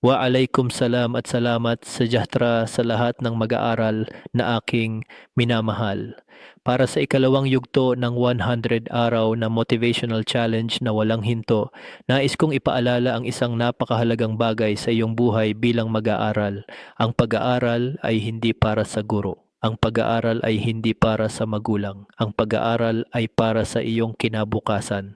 Waalaikum salam at salamat sa Jahtra sa lahat ng mag-aaral na aking minamahal. Para sa ikalawang yugto ng 100 araw na motivational challenge na walang hinto, nais kong ipaalala ang isang napakahalagang bagay sa iyong buhay bilang mag-aaral. Ang pag-aaral ay hindi para sa guro. Ang pag-aaral ay hindi para sa magulang. Ang pag-aaral ay para sa iyong kinabukasan.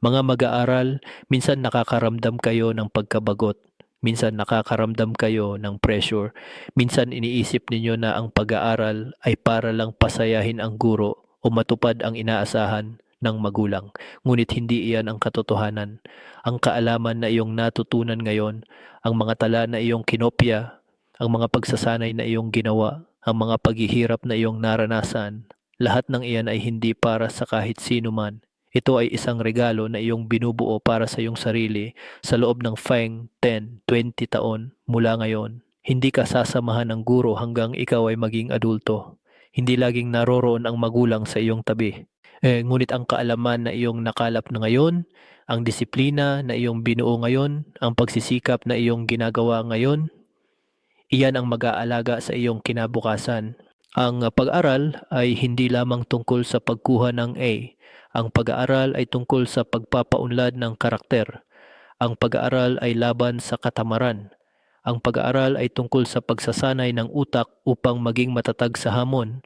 Mga mag-aaral, minsan nakakaramdam kayo ng pagkabagot. Minsan nakakaramdam kayo ng pressure. Minsan iniisip ninyo na ang pag-aaral ay para lang pasayahin ang guro o matupad ang inaasahan ng magulang. Ngunit hindi iyan ang katotohanan. Ang kaalaman na iyong natutunan ngayon, ang mga tala na iyong kinopya, ang mga pagsasanay na iyong ginawa, ang mga paghihirap na iyong naranasan, lahat ng iyan ay hindi para sa kahit sino man. Ito ay isang regalo na iyong binubuo para sa iyong sarili sa loob ng 5, 10, 20 taon mula ngayon. Hindi ka sasamahan ng guro hanggang ikaw ay maging adulto. Hindi laging naroroon ang magulang sa iyong tabi. Ngunit ang kaalaman na iyong nakalap na ngayon, ang disiplina na iyong binuo ngayon, ang pagsisikap na iyong ginagawa ngayon, iyan ang mag-aalaga sa iyong kinabukasan. Ang pag-aral ay hindi lamang tungkol sa pagkuha ng A. Ang pag-aaral ay tungkol sa pagpapaunlad ng karakter. Ang pag-aaral ay laban sa katamaran. Ang pag-aaral ay tungkol sa pagsasanay ng utak upang maging matatag sa hamon.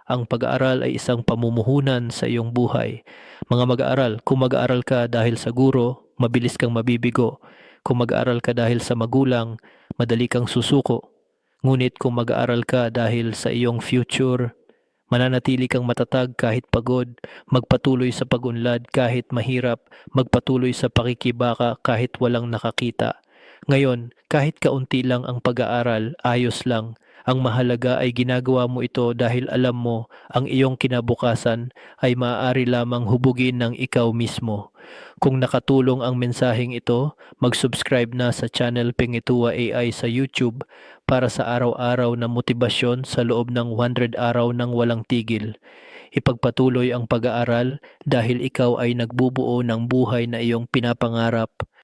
Ang pag-aaral ay isang pamumuhunan sa iyong buhay. Mga mag-aaral, kung mag-aaral ka dahil sa guro, mabilis kang mabibigo. Kung mag-aaral ka dahil sa magulang, madali kang susuko. Ngunit kung mag-aaral ka dahil sa iyong future, mananatili kang matatag kahit pagod, magpatuloy sa pag-unlad kahit mahirap, magpatuloy sa pakikibaka kahit walang nakakita. Ngayon, kahit kaunti lang ang pag-aaral, ayos lang. Ang mahalaga ay ginagawa mo ito dahil alam mo ang iyong kinabukasan ay maaari lamang hubugin ng ikaw mismo. Kung nakatulong ang mensaheng ito, mag-subscribe na sa channel Pingitua AI sa YouTube para sa araw-araw na motibasyon sa loob ng 100 araw ng walang tigil. Ipagpatuloy ang pag-aaral dahil ikaw ay nagbubuo ng buhay na iyong pinapangarap